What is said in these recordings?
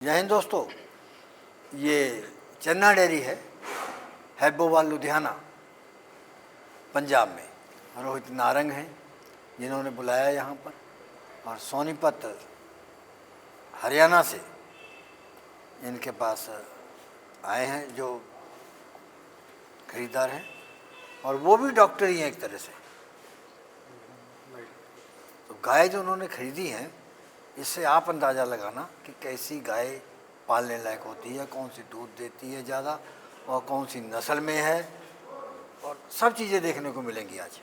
जय हिंद दोस्तों, ये चन्ना डेयरी है, हैबोवाल लुधियाना पंजाब में। रोहित नारंग हैं जिन्होंने बुलाया यहाँ पर, और सोनीपत हरियाणा से इनके पास आए हैं जो खरीदार हैं, और वो भी डॉक्टर ही हैं एक तरह से। तो गाय जो उन्होंने खरीदी है, इससे आप अंदाज़ा लगाना कि कैसी गाय पालने लायक होती है, कौन सी दूध देती है ज़्यादा और कौन सी नस्ल में है, और सब चीज़ें देखने को मिलेंगी आज।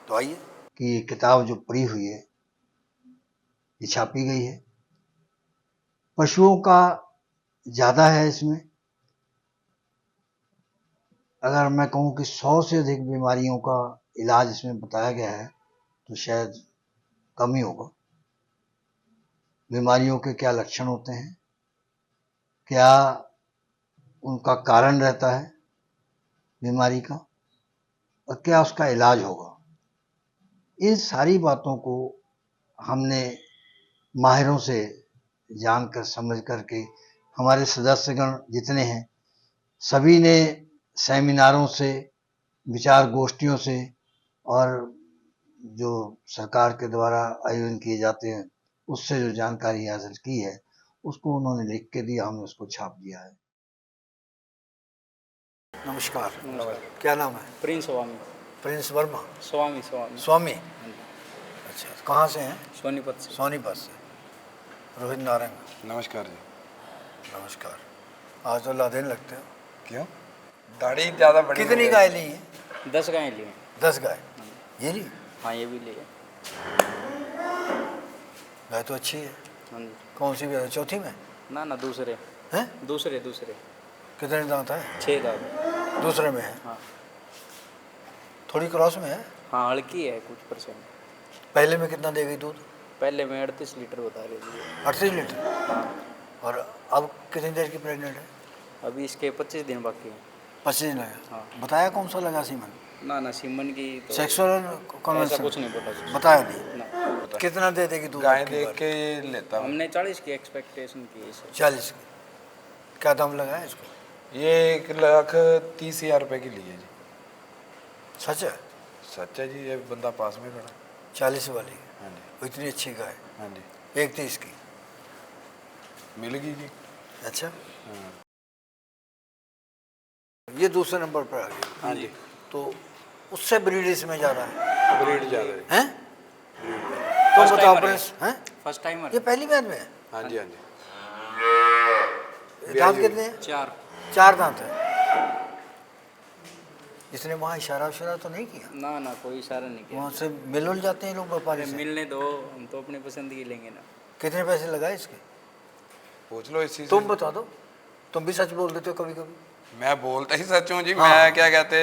तो आइए कि ये किताब जो पड़ी हुई है ये छापी गई है। पशुओं का ज़्यादा है इसमें। अगर मैं कहूँ कि 100 से अधिक बीमारियों का इलाज इसमें बताया गया है तो शायद कम ही होगा। बीमारियों के क्या लक्षण होते हैं, क्या उनका कारण रहता है बीमारी का, और क्या उसका इलाज होगा, इन सारी बातों को हमने माहिरों से जानकर समझ करके, हमारे सदस्यगण जितने हैं सभी ने सेमिनारों से, विचार गोष्ठियों से, और जो सरकार के द्वारा आयोजन किए जाते हैं उससे जो जानकारी हासिल की है उसको उन्होंने लिख के दिया, हमने उसको छाप दिया है। नमस्कार। क्या नाम है? प्रिंस स्वामी। प्रिंस वर्मा। स्वामी। स्वामी। अच्छा, कहाँ से हैं? सोनीपत से। सोनीपत से। रोहित नारंग। नमस्कार जी। नमस्कार। आज तो लादेन लगते हो। क्यों? दाढ़ी ज़्यादा बड़ी। कितनी गाय ली है? 10 गाय लिए। 10 गाय ये ली? हाँ, ये भी लिए। गाय तो अच्छी है। हाँ जी। कौन सी गाय? चौथी में? ना दूसरे हैं? दूसरे कितने दांत है? 6 दांत। दूसरे में है? हाँ। थोड़ी क्रॉस में है? हाँ, हल्की है कुछ %। पहले में कितना दे गई दूध? पहले में 38 लीटर बता रही थी। 38 लीटर? हाँ। और अब कितनी देर की प्रेग्नेंट है? अभी इसके 25 दिन बाकी हैं। 25 दिन है। हाँ। बताया कौन सा लगा सीमन? ना सीमन की तो सेक्सुअल ऐसा कन्वर्सन? कुछ नहीं पता। बताया नहीं। ना। कितना दे देगी दूध? गाय देख के ये लेता हूँ। हमने 40 की एक्सपेक्टेशन की इसे। 40 की। क्या दाम लगा है इसको? ये 1,30,000 रुपए की ली है जी। सच है? सच है जी, ये बंदा पास में खड़ा। 40 वाली? हाँ जी। वो इतनी अच्छी गाय? हाँ जी। 1,30 की मिल गई जी। अच्छा। हाँ। ये दूसरे नंबर पर आ गई। हाँ जी। तो उससे ब्रीड इसमें ज़्यादा है? ब्रीड ज़्यादा है। हैं? तो बताओ प्रिंस। हैं? First timer. ये पहली बार में है? हाँ जी। हाँ जी। दांत कितने हैं? 4 दांत है। इसने वहाँ इशारा तो नहीं किया? ना कोई इशारा नहीं किया। वहाँ से मिल जाते हैं लोग व्यापारी से? मिलने दो, हम तो अपने पसंद की लेंगे ना। कितने पैसे लगाए इसके? पूछ लो इसी से। तुम बता दो, तुम भी सच बोल देते हो कभी कभी। मैं बोलता ही सच हूँ जी। हाँ। मैं क्या कहते,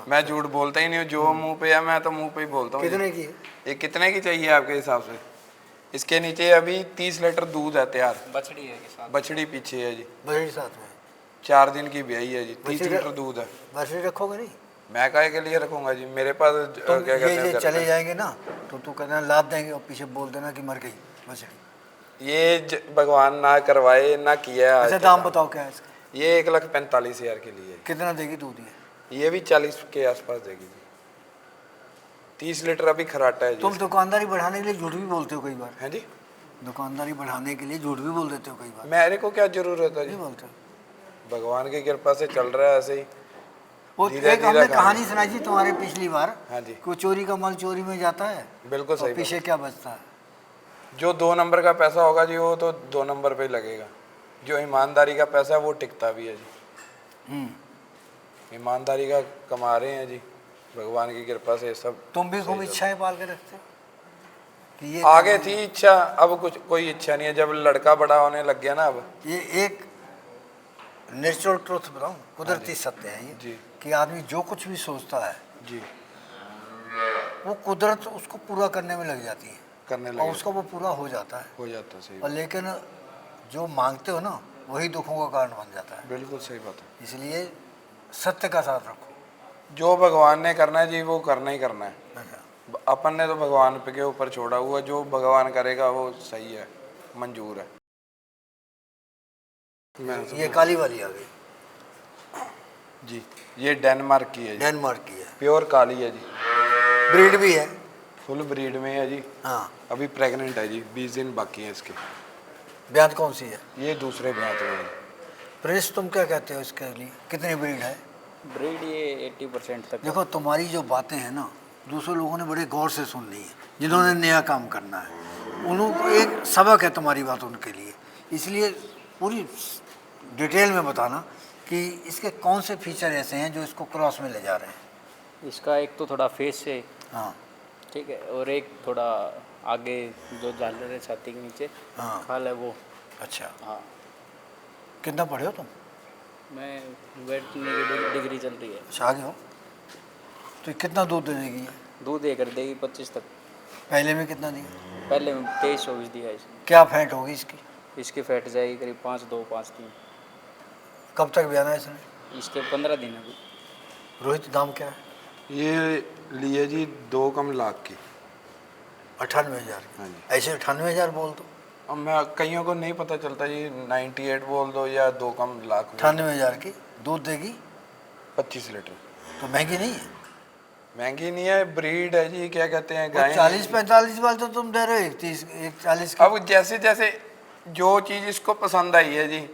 मैं झूठ बोलता ही नहीं हूँ। जो मुंह पे है मैं तो मुंह पे ही बोलता हूँ। कितने की है? ये कितने की चाहिए आपके हिसाब से? इसके नीचे अभी 30 लीटर दूध है तैयार। बछड़ी है के साथ। बछड़ी पीछे है जी। बछड़ी साथ में? 4 दिन की ब्याई है जी। 30 लीटर दूध है। बछड़ी रखोगे नहीं? मैं काहे के लिए रखूंगा जी? मेरे पास तुम क्या कहते हैं, ये चले जाएंगे ना तो तू कहना लाद देंगे और पीछे बोल देना कि मर गई बछड़ी। ये भगवान ना करवाए ना किया। अच्छा, दाम बताओ क्या है इसका? ये 1,45,000 के लिए। कितना देगी दूध ये भी 40 के आसपास देगी जी। 30 लीटर अभी खराटा है जी। तुम दुकानदारी बढ़ाने के लिए झूठ भी बोलते हो कई बार। है जी। दुकानदारी बढ़ाने के लिए झूठ भी बोल देते हो कई बार। मेरे को क्या जरूरत है जी? नहीं बोलते? भगवान की कृपा से चल रहा है ऐसे ही। वो एक हमने कहानी सुनाई थी तुम्हारे पिछली बार। हाँ जी। कि चोरी का माल चोरी में जाता है। बिल्कुल सही। पीछे क्या बचता है? जो 2 नंबर का पैसा होगा जी वो तो 2 नंबर पे ही लगेगा। जो ईमानदारी का पैसा है वो टिकता भी है जी। ईमानदारी का कमा रहे हैं जी, भगवान की कृपा से सब। तुम भी खूब इच्छाएं पाल के रखते हो कि ये आगे थी इच्छा, अब कुछ कोई इच्छा नहीं है। जब लड़का बड़ा होने लग गया ना, अब ये एक नेचुरल ट्रुथ बताऊं, कुदरती सत्य है ये जी। कि आदमी जो कुछ भी सोचता है जी वो कुदरत उसको पूरा करने में लग जाती है, करने और लगे। उसका वो पूरा हो जाता है। हो जाता है। सही और लेकिन जो मांगते हो ना वही दुखों का कारण बन जाता है। बिल्कुल सही बात है। इसलिए सत्य का साथ रखो। जो भगवान ने करना है जी वो करना ही करना है। अच्छा। अपन ने तो भगवान के ऊपर छोड़ा हुआ, जो भगवान करेगा वो सही है, मंजूर है। मैं ये काली वाली आ गई, जी, ये डेनमार्क की है जी, डेनमार्क की है, प्योर काली है जी, ब्रीड भी है। फुल ब्रीड में है जी। हाँ, अभी प्रेग्नेंट है जी, 20 दिन बाकी है इसके। ब्यात कौन सी है? ये दूसरे ब्यात में है। प्रिंस तुम क्या कहते हो इसके लिए, कितनी ब्रीड है? ब्रीड ये 80% तक है। देखो तुम्हारी जो बातें हैं ना, दूसरे लोगों ने बड़े गौर से सुन ली है, जिन्होंने नया काम करना है, उनको एक सबक है तुम्हारी बात उनके लिए। इसलिए पूरी डिटेल में बताना कि इसके कौन से फीचर ऐसे हैं जो इसको क्रॉस में ले जा रहे हैं। इसका एक तो थोड़ा फेस से, हाँ ठीक है, और एक थोड़ा आगे जो झालर है छाती के नीचे हाँ, खाल है वो। अच्छा, हाँ, कितना पढ़े हो तुम? मैं वेटरनरी की डिग्री चल रही है। अच्छा, आगे हो। तो ये कितना दूध दे देगी ये? दूध ये कर देगी 25 तक। पहले में कितना दिया? पहले में 23-24 दिया इसने। क्या फैट होगी इसकी? इसकी फैट जाएगी करीब 5-2, 5-3। कब तक ब्याना है इसने? इसके 15 दिन अभी। रोहित, दाम क्या है? ये लिए जी 2 कम लाख की। 98,000। हाँ जी। ऐसे 98,000 बोल दो। अब मैं कईयों को नहीं पता चलता जी, 98 बोल दो या 2 कम लाख बोल दो। 98,000 की दूध देगी 25 लीटर। तो महंगी नहीं है। महंगी नहीं है, ब्रीड है जी, क्या कहते हैं, गाय। 40-45 वाली तो तुम दे रहे हो, 140 की। अब जैसे जैसे जो चीज़ इसको पसंद आई है जी,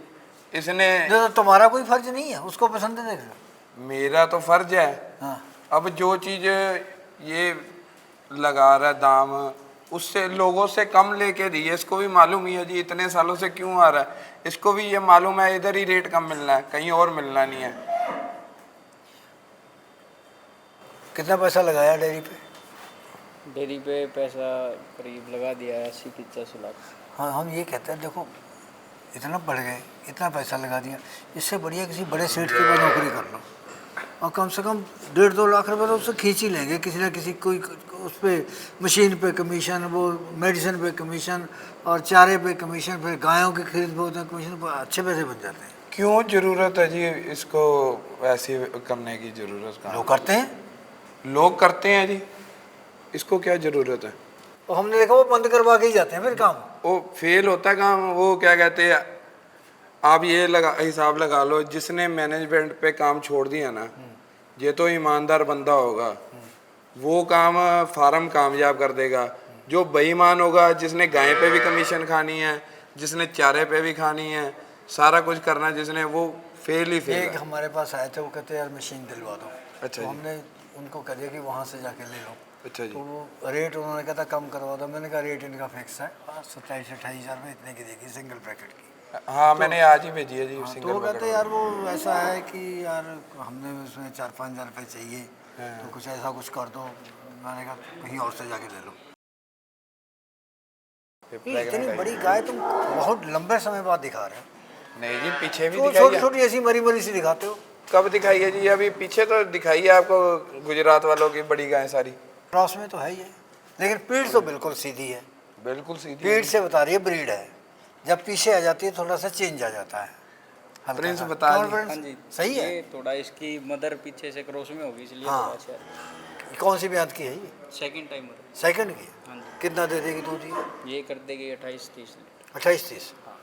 इसने। तो तुम्हारा कोई फर्ज नहीं है, उसको पसंद है, देख लो। मेरा तो फर्ज है। हाँ, अब जो चीज़ ये लगा रहा है दाम, उससे लोगों से कम लेके दी है। इसको भी मालूम ही है जी इतने सालों से क्यों आ रहा है, इसको भी ये मालूम है इधर ही रेट कम मिलना है, कहीं और मिलना नहीं है। कितना पैसा लगाया डेयरी पे? डेयरी पे पैसा करीब लगा दिया है 80-85 लाख। हाँ, हम ये कहते हैं, देखो इतना बढ़ गए, इतना पैसा लगा दिया, इससे बढ़िया किसी बड़े सेठ के पास नौकरी कर लो और कम से कम 1.5-2 लाख रुपए तो उससे खींच ही लेंगे किसी ना किसी, कोई उस पर मशीन पे कमीशन, वो मेडिसिन पे कमीशन और चारे पे कमीशन, फिर गायों की खरीद पे कमीशन, अच्छे पैसे बन जाते हैं। क्यों जरूरत है जी इसको वैसे करने की? जरूरत कहाँ? लोग करते हैं, लोग करते हैं जी, इसको क्या जरूरत है? और हमने देखा वो बंद करवा के ही जाते हैं फिर काम। वो फेल होता है काम। वो क्या कहते हैं, आप ये लगा हिसाब लगा लो, जिसने मैनेजमेंट पे काम छोड़ दिया ना, ये तो ईमानदार बंदा होगा, वो काम फार्म कामयाब कर देगा। जो बेईमान होगा, जिसने गाय पे भी कमीशन खानी है, जिसने चारे पे भी खानी है, सारा कुछ करना है जिसने, वो फेल ही फेल एक है। हमारे पास आए थे, वो कहते यार मशीन दिलवा दो। अच्छा तो जी। हमने उनको कह दिया कि वहाँ से जाके ले लो। अच्छा जी। तो वो रेट उन्होंने कहा था कम करवा दो। मैंने कहा रेट इनका फिक्स है, 27-28 हज़ार में इतने की देगी सिंगल पैकेट की। हाँ, मैंने आज ही भेजी है जी हाँ, तो सिंगल वो कहते पैकेट। यार वो ऐसा है कि यार हमने उसमें 4-5 हज़ार रुपये चाहिए, तो कुछ ऐसा कुछ कर दो। मैंने कहा कहीं और से जाके ले लो। ये इतनी बड़ी गाय तुम बहुत लंबे समय बाद दिखा रहे हो। नहीं जी, पीछे भी तो दिखाई छोटी है। छोटी ऐसी मरी मरी सी दिखाते हो। कब दिखाई है जी? अभी पीछे तो दिखाई है आपको, गुजरात वालों की बड़ी गाय सारी। क्रॉस में तो है ही है, लेकिन पीठ तो बिल्कुल सीधी है। बिल्कुल सीधी। पीठ से बता रही है ब्रीड है, जब पीछे आ जाती है थोड़ा सा चेंज आ जाता है। हल्का प्रिंस सा। बता कौन दी। प्रिंस? हाँ जी, सही है। ये थोड़ा इसकी मदर पीछे से क्रॉस में होगी, इसलिए हाँ। थोड़ा अच्छा है। कौन सी ब्यात की है ये? सेकंड टाइम हो रहा सेकंड की? हाँ जी। कितना दे देगी दूध ये? है। ये कर देगी 28-30 लीटर। 28-30। हाँ।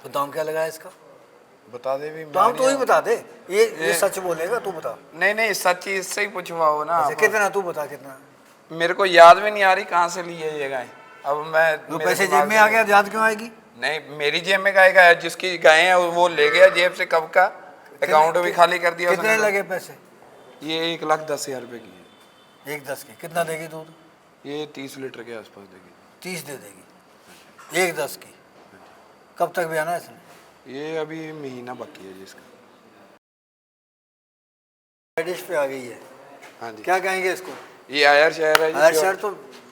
तो दाम क्या लगाया इसका? बता दे भी। दाम तो ही बता दे। ये ये- सच बोलेगा, तू बता। नहीं नहीं, सच इससे ही पूछवाओ ना अच्छा, आप। कितना तू बता कितना? मेरे को याद भी नहीं आ रही कहाँ से ली है ये गाय। अब मैं जो मेरे पैसे दिमाग जेब में आ गया, याद क्यों आएगी? नहीं, मेरी जेब में गाय का है, जिसकी गाय है वो ले गया जेब से कब का, अकाउंट भी खाली कर दिया कितने उसने। लगे पैसे? ये 1,10,000 रुपए की है। 1,10 की कितना देगी दूध? ये 30 लीटर के आसपास देगी। 30 दे देगी 1,10 की। कब तक भी आना है इसने? ये अभी महीना बाकी है जी इसका। डिश पे आ गई है। हाँ जी। क्या कहेंगे इसको? ये आयर शहर है जी। हर शहर तो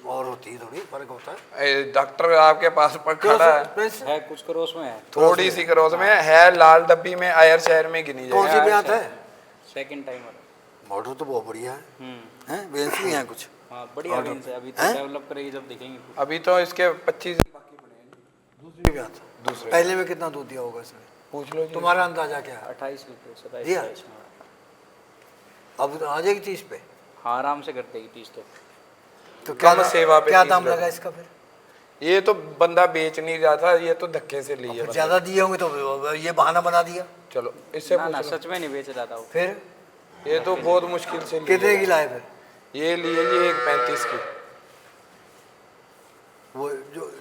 और होती है, थोड़ी फर्क होता है। डॉक्टर आपके पास पर खड़ा है, प्रिंस, है कुछ क्रॉस में है। थोड़ी सी क्रॉस में है, लाल डब्बी में आयर शहर में गिनी कौन सी जाएगी। ब्यात है? सेकंड टाइम हो रहा है। मॉडल तो बहुत बढ़िया है। हम्म। हैं, बेंस भी हैं कुछ? हाँ, बढ़िया Order- रेंज है। अभी हैं? तो डेवलप करेगी जब देखेंगे। अभी तो इसके 25 बाकी पड़े हैं जी। दूसरी ब्यात। दूसरे पहले में कितना दूध दिया होगा इसने? पूछ लो जी। तुम्हारा अंदाजा क्या है? 28 लीटर, 27, दिया? 28। अब आ जाएगी 30 पे? हाँ, आराम से कर देगी 30 तो। तो क्या कम सेवा पे क्या 30 दाम लगा। लगा इसका फिर? ये तो बंदा बेच नहीं रहा था, ये तो धक्के से लिए फिर बंदे। ज्यादा दिए होंगे तो ये बहाना बना दिया। चलो इससे ना ना, पूछ लो। सच में नहीं बेच रहा था वो। फिर ये तो बहुत मुश्किल से लिए। कितने की लाए फिर? ये लिए जी 1.35 की। वो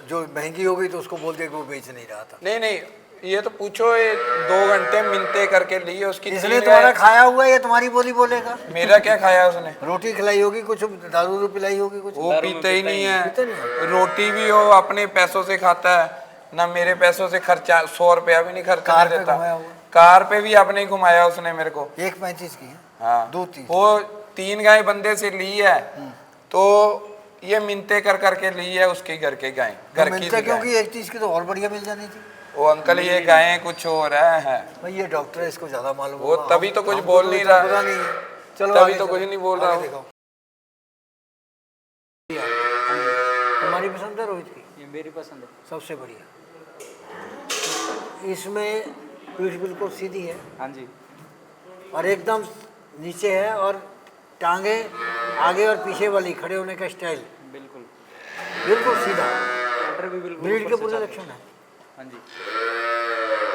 जो महंगी हो गई तो उसको बोल दिया कि वो बेच नहीं रहा था। नहीं नहीं, ये तो पूछो, ये 2 घंटे मिनते करके लिए उसकी। इसने तुम्हारा खाया हुआ है या तुम्हारी बोली बोलेगा? मेरा क्या खाया उसने? रोटी खिलाई होगी, कुछ दारू पिलाई होगी, कुछ वो दारू में पीता ही पीता नहीं ही पीता नहीं है। रोटी भी वो अपने पैसों से खाता है, ना मेरे पैसों से खर्चा, 100 रुपया भी नहीं खर्चा कार पे देता। घुमाया हुआ? कार पे भी अपने ही घुमाया उसने मेरे को। 1.35 की है। हाँ, 2-3 वो 3 गाय बंदे से ली है, तो ये मिनते कर करके ली है उसके घर के गाय, घर की मिलता थी गाय। क्योंकि 1.30 की तो और बढ़िया मिल जानी थी। वो अंकल ये गायें कुछ हो रहा है। भाई ये डॉक्टर है, इसको ज्यादा मालूम वो होगा। तभी तो कुछ हमको बोल नहीं इतना रहा। पता नहीं है। चलो तभी आगे तो कुछ चलो। नहीं बोल आगे रहा हूँ। देखो। तुम्हारी पसंद है रोहित की? ये मेरी पसंद है। सबसे बढ़िया। इसमें पीठ बिल्कुल सीधी है हाँ जी। और एकदम नीचे है, और टांगे आगे और पीछे वाली खड़े होने का स्टाइल बिल्कुल। बिल्कुल सीधा। ऑर्डर भी बिल्कुल ब्रीड के ऊपर से पूरे चालू। लक्षण है। हाँ जी।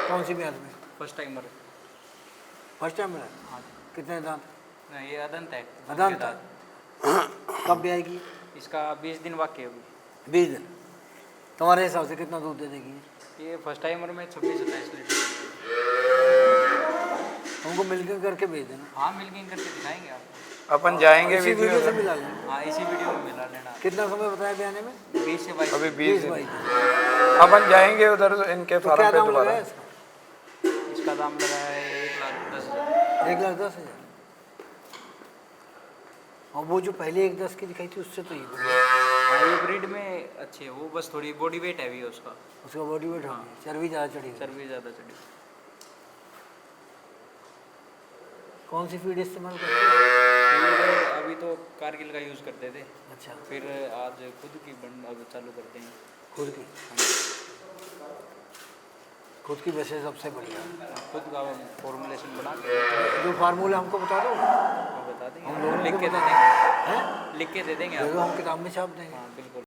कौन सी ब्याज में? First timer. फर्स्ट टाइम में? हाँ जी। कितने दांत? नहीं, ये अदंत है। अदंत के है। दांत। कब ब्याएगी? इसका 20 दिन बाकी है अभी। 20 दिन। तुम्हारे हिसाब से कितना दूध दे देगी? ये फर्स्ट टाइमर में 26-27 लीटर। हमको मिलकर करके भेज देना। हाँ, मिल्किंग करके दिखाएंगे आपको। अपन जाएंगे इसी वीडियो से मिला लेंगे। हाँ, इसी वीडियो में मिला लेना। कितना समय बताया ब्याने में? 20 से 22। अभी 20 22। अपन जाएंगे उधर इनके तो फार्म क्या पे दाम दोबारा। लगाया इसका? इसका दाम लगा है 1,10,000। 1,10,000। और वो जो पहले 1,10 की दिखाई थी उससे तो ये बढ़िया। हाँ, ये ब्रीड में अच्छी है। वो बस थोड़ी बॉडी वेट हैवी है उसका। उसका बॉडी वेट हो गया, चर्बी ज़्यादा चढ़ी हुई है। चर्बी ज़्यादा चढ़ी। कौन सी फीड इस्तेमाल करते हो? फिर अभी तो कारगिल का यूज़ करते थे, अच्छा, फिर आज खुद की बन अब चालू करते हैं। खुद की? खुद की वैसे सबसे बढ़िया। खुद का फॉर्मुलेशन बना के जो फार्मूला हमको बता दो, वो बता देंगे। हम लोगों लिख को के दे बता देंगे। हैं, लिख के दे देंगे देखो आपको। हम किताब में छाप देंगे। हाँ बिल्कुल।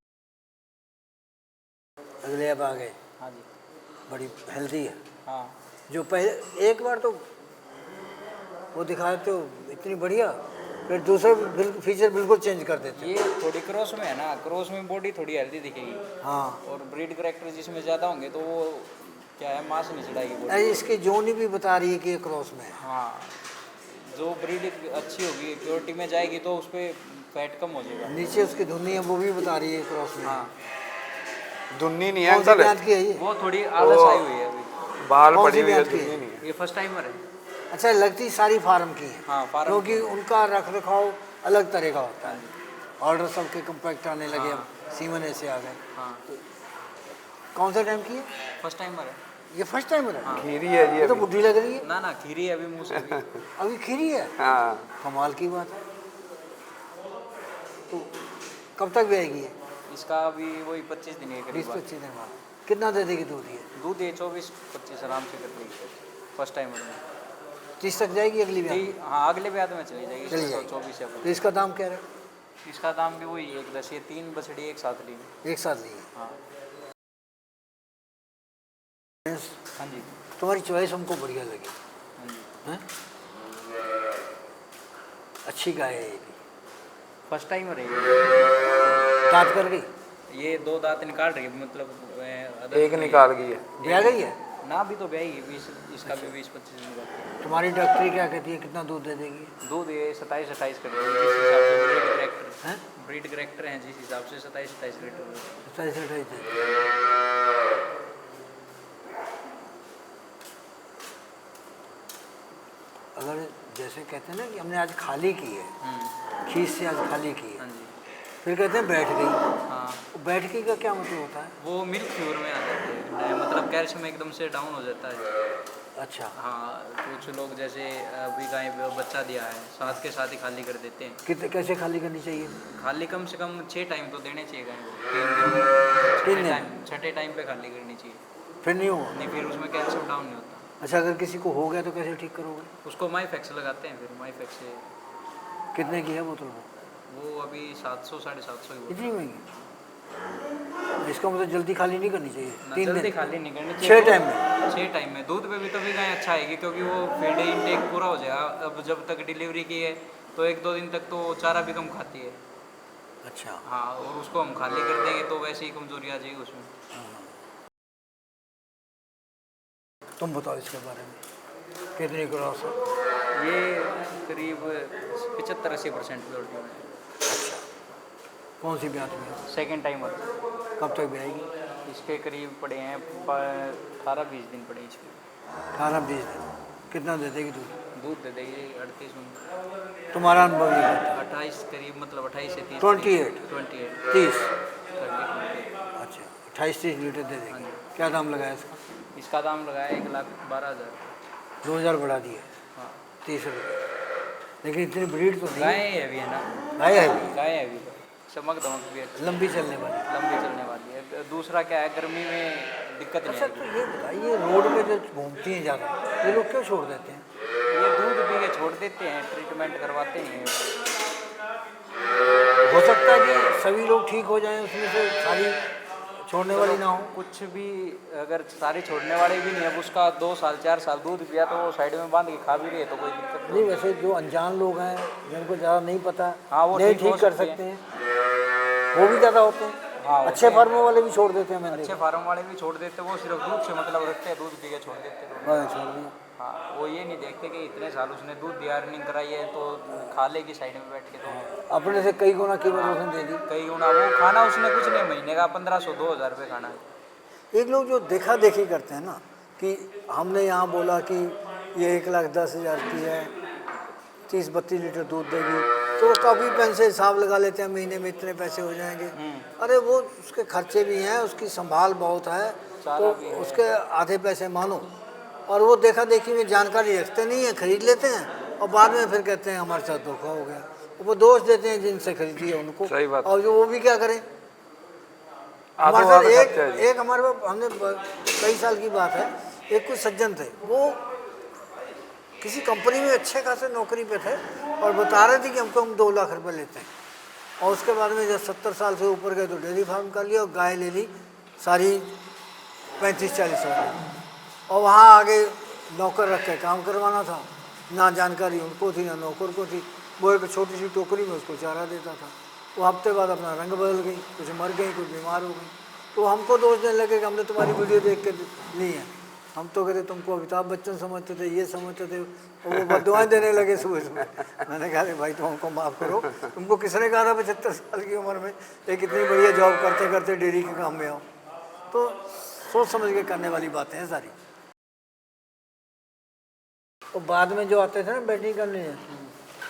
अगले अब आ गए, हाँ जी। बड़ी हेल्दी है। हाँ, जो पहले एक बार तो वो दिखाए तो इतनी बढ़िया, फिर दूसरे फीचर बिल्कुल चेंज कर देते। ये थोड़ी क्रॉस में है ना, क्रॉस में बॉडी थोड़ी हेल्दी दिखेगी। हाँ, और ब्रीड करेक्टर जिसमें ज़्यादा होंगे तो वो क्या है, मांस नहीं चढ़ाएगी बॉडी। अरे इसकी जोनी भी बता रही है कि ये क्रॉस में है। हाँ, जो ब्रीड अच्छी होगी, प्योरिटी में जाएगी तो उस पर फैट कम हो जाएगा। नीचे उसकी धुनी है वो भी बता रही है क्रॉस में। हाँ, दुन्नी नहीं है कौन सी अंकल, ब्रांड की है ये? वो थोड़ी आलस आई हुई है अभी। बाल कौन पड़ी सी हुई है, ब्रांड की दुन्नी है? नहीं है। ये फर्स्ट टाइमर है। अच्छा, लगती सारी फार्म की है। हाँ, फार्म क्योंकि उनका रख रखाव अलग तरह का होता है। ऑर्डर सबके कम्पैक्ट आने लगे, अब सीमन ऐसे आ गए। हाँ, कौन सा टाइम की है? फर्स्ट टाइमर है। ये फर्स्ट टाइम है? खीरी है जी ये तो अभी। बुढ़ी लग रही है। ना ना, खीरी है अभी मुँह से अभी। अभी खीरी है, हाँ, कमाल की बात है। तो कब तक ब्याएगी ये? इसका अभी वही 25 दिन के करीब बाद। 20-25 दिन बाद। कितना दे देगी दूध ये? दूध ये 24-25 आराम से कर देगी फर्स्ट टाइमर में। 30 तक जाएगी अगली ब्याह? हाँ, अगले ब्याह में चली जाएगी। चली इसमें जाएगी। 24 है। तो इसका दाम क्या है? इसका दाम भी वही 1,10। ये 3 बछड़ी एक साथ ली। एक साथ ली है। हाँ। हाँ जी। तुम्हारी चॉइस हमको बढ़िया लगी। हाँ जी। हैं? अच्छी गाय है ये भी। फर्स्ट टाइमर है ये। दांत कर गई? ये 2 दांत निकाल रही है, मतलब एक निकाल गई है। ब्याह गई है? ना भी तो ब्याही 20, इसका भी 20-25 दिन बाद। तुम्हारी डॉक्टरी क्या कहती है, कितना दूध दे देगी? दूध ये 27-28 कर देगी, जिस हिसाब से ब्रीड करेक्टर हैं? ब्रीड करेक्टर हैं, जिस हिसाब से 27-28 लीटर दूध। 27-28 दे। अगर जैसे कहते हैं ना कि हमने आज खाली की है, खीस से आज खाली की है, हाँ जी। फिर कहते हैं बैठ गई। हाँ, बैठ गई का क्या मतलब होता है? वो मिल्क फ्यूर में आ जाते हैं, मतलब कैल्शियम एकदम से डाउन हो जाता है। अच्छा, हाँ, कुछ लोग जैसे अभी गाय बच्चा दिया है, साथ के साथ ही खाली कर देते हैं। कितने कैसे खाली करनी चाहिए? खाली कम से कम 6 टाइम तो देने चाहिए गाय को। 3 दिन? टाइम, छठे टाइम पे खाली करनी चाहिए। फिर नहीं होगा? नहीं, फिर उसमें कैल्शियम डाउन नहीं होता। अच्छा, अगर किसी को हो गया तो कैसे ठीक करोगे? उसको माईफेक्स लगाते हैं, फिर माईफेक्स से। कितने की है बोतल वो? वो अभी 700-750 ही इतनी महंगी? इसका मतलब जल्दी खाली नहीं करनी चाहिए, ना 3 जल्दी दिन खाली नहीं करनी 6 चाहिए। टाइम में। 6 टाइम में दूध पे भी तभी गाय अच्छा आएगी, क्योंकि वो फीड इनटेक पूरा हो जाएगा। अब जब तक डिलीवरी की है तो 1-2 दिन तक तो चारा भी कम खाती है। अच्छा, हाँ, और उसको हम खाली कर देंगे तो वैसे ही कमजोरी आ जाएगी उसमें। तुम बताओ इसके बारे में, कितनी क्रॉस है? ये करीब 75-80% प्योरिटी में है। अच्छा, कौन सी ब्यात में है? Second timer. कब तक ब्याएगी? इसके करीब पड़े हैं 18-20 दिन पड़े इसके। 18-20 दिन। कितना दे देगी दूध? दूध दे देगी 38 तुम्हारा अनुभव ये कहता 28 करीब, मतलब 28 से 30। 28 28 30 30। अच्छा, 28-30 लीटर दे देगी। हाँ। क्या दाम लगाया इसका? इसका दाम लगाया 1,12,000। 2000 बढ़ा दिए, हाँ, 30 रुपये। लेकिन इतनी ब्रीड तो नहीं गाय है। है अभी, है ना। गाय है भी, गाय है अभी, चमक दमक भी अच्छी, लंबी चलने वाली। लंबी चलने वाली है। दूसरा क्या है, गर्मी में दिक्कत नहीं अच्छा, तो आएगी। ये बताइए, रोड पे जो घूमती हैं ज़्यादा, ये लोग क्यों छोड़ देते हैं? ये दूध पी के छोड़ देते हैं, ट्रीटमेंट करवाते हैं। हो सकता है कि सभी लोग ठीक हो जाएं, उसमें से सारी छोड़ने वाली ना हो। कुछ भी, अगर सारी छोड़ने वाले भी नहीं है, अब उसका 2 साल 4 साल दूध पिया तो वो साइड में बांध के खा भी रही है तो कोई दिक्कत नहीं, वैसे जो अनजान लोग हैं, जिनको ज़्यादा नहीं पता, हाँ, वो नहीं ठीक हो ठीक कर सकते सकते हैं, वो भी ज़्यादा होते हैं। हाँ, होते अच्छे हैं। फार्मों वाले भी छोड़ देते हैं, मैंने अच्छे देखा। फार्म वाले भी छोड़ देते हैं, वो सिर्फ दूध से मतलब रखते हैं, दूध पी के छोड़ देते हैं। हाँ, छोड़ दिया। हाँ, वो ये नहीं देखते कि इतने साल उसने दूध दिया, अर्निंग कराई है तो खा लेगी साइड में बैठ के। तो अपने से कई गुना कीमत उसने दे दी। कई गुना वो खाना उसने कुछ नहीं, महीने का 1500-2000 रुपये खाना है। एक लोग जो देखा देखी करते हैं ना, कि हमने यहाँ बोला कि ये 1,10,000 की है, 30-32 लीटर दूध देगी, तो वो काफ़ी पैसे हिसाब लगा लेते हैं, महीने में इतने पैसे हो जाएंगे। अरे वो उसके खर्चे भी हैं, उसकी संभाल बहुत है, तो उसके आधे पैसे मानो। और वो देखा देखी में जानकारी रखते नहीं है, खरीद लेते हैं और बाद में फिर कहते हैं हमारे साथ धोखा हो गया। वो दोष देते हैं जिनसे खरीदी है उनको। सही बात। और जो वो भी क्या करें, हमारे साथ एक हमारे पास, हमने कई साल की बात है, एक कुछ सज्जन थे, वो किसी कंपनी में अच्छे खासे नौकरी पे थे और बता रहे थे कि हमको हम 2 लाख रुपए लेते हैं। और उसके बाद में जब 70 साल से ऊपर गए तो डेयरी फार्म कर लिया और गाय ले ली सारी 35-40 वाली, और वहाँ आगे नौकर रख के काम करवाना था। ना जानकारी उनको थी ना नौकर को थी। वो एक छोटी सी टोकरी में उसको चारा देता था। वो हफ्ते बाद अपना रंग बदल गई, कुछ मर गई, कुछ बीमार हो गई। तो हमको दोष देने लगे कि हमने तुम्हारी वीडियो देख के ली है। हम तो कहते तुमको अमिताभ बच्चन समझते थे, ये समझते थे। और वो बददुआएं देने लगे सुबह सुबह। मैंने कहा भाई तुम हमको माफ़ करो, तुमको किसने कहा था 75 साल की उम्र में एक इतनी बढ़िया जॉब करते करते डेयरी के काम में आओ। तो सोच समझ के करने वाली बातें हैं सारी। तो बाद में जो आते थे ना बैटिंग करने,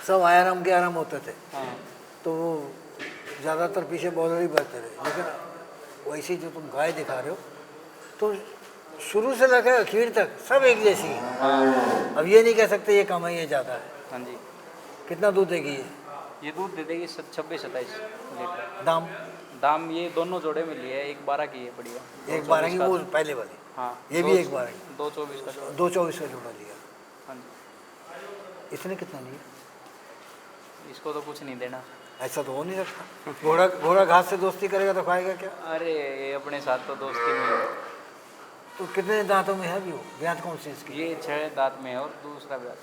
सब आराम के आराम होते थे। तो वो ज़्यादातर पीछे बॉलर ही बैठते थे। लेकिन वैसे जो तुम गाय दिखा रहे हो, तो शुरू से लेकर आखिर तक सब एक जैसी है। अब ये नहीं कह सकते ये कम है ये ज़्यादा है। हाँ जी। कितना दूध देगी ये दूध दे देगी 26-27 लीटर। दाम? दाम ये दोनों जोड़े में लिए है, 1,12 की है बढ़िया। 1,12 की वो पहले वाली? हाँ, ये भी 1,12 की? 2,24 का जोड़ा। 2,24 का जोड़ा लिया। हाँ जी। इसने कितना लिया? इसको तो कुछ नहीं देना। ऐसा तो हो नहीं सकता। घोड़ा घास से दोस्ती करेगा तो खाएगा क्या? अरे ये अपने साथ तो दोस्ती में है। तो कितने दांतों में है भी वो? ब्याज कौन सी इसकी? ये 6 दांत में है और दूसरा ब्याज।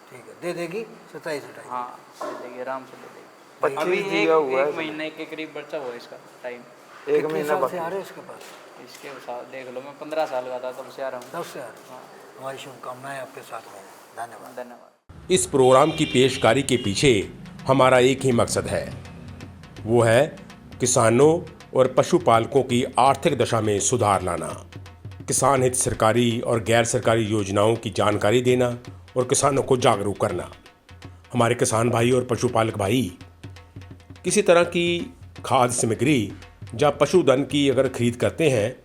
ठीक है, दे देगी 27-28। हाँ, दे देगी, आराम से दे देगी। 25 अभी दिया हुआ है एक महीने के करीब बच्चा हुआ इसका टाइम। एक कितने महीना साल से आ बाकी। रहे हो इसके पास? इसके साथ देख लो, मैं 15 साल का था तब से आ रहा हूँ। 10 से आ रहे हो। हमारी शुभकामनाएं आपके साथ में। धन्यवाद। धन्यवाद। इस प्रोग्राम की पेशकारी के पीछे हमारा एक ही मकसद है, वो है किसानों और पशुपालकों की आर्थिक दशा में सुधार लाना, किसान हित सरकारी और गैर सरकारी योजनाओं की जानकारी देना और किसानों को जागरूक करना। हमारे किसान भाई और पशुपालक भाई किसी तरह की खाद्य सामग्री या पशुधन की अगर खरीद करते हैं,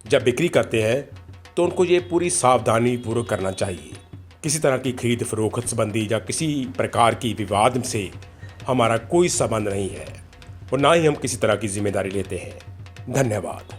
जब बिक्री करते हैं, तो उनको ये पूरी सावधानी पूर्वक करना चाहिए। किसी तरह की खरीद फरोख्त संबंधी या किसी प्रकार की विवाद से हमारा कोई संबंध नहीं है और ना ही हम किसी तरह की जिम्मेदारी लेते हैं। धन्यवाद।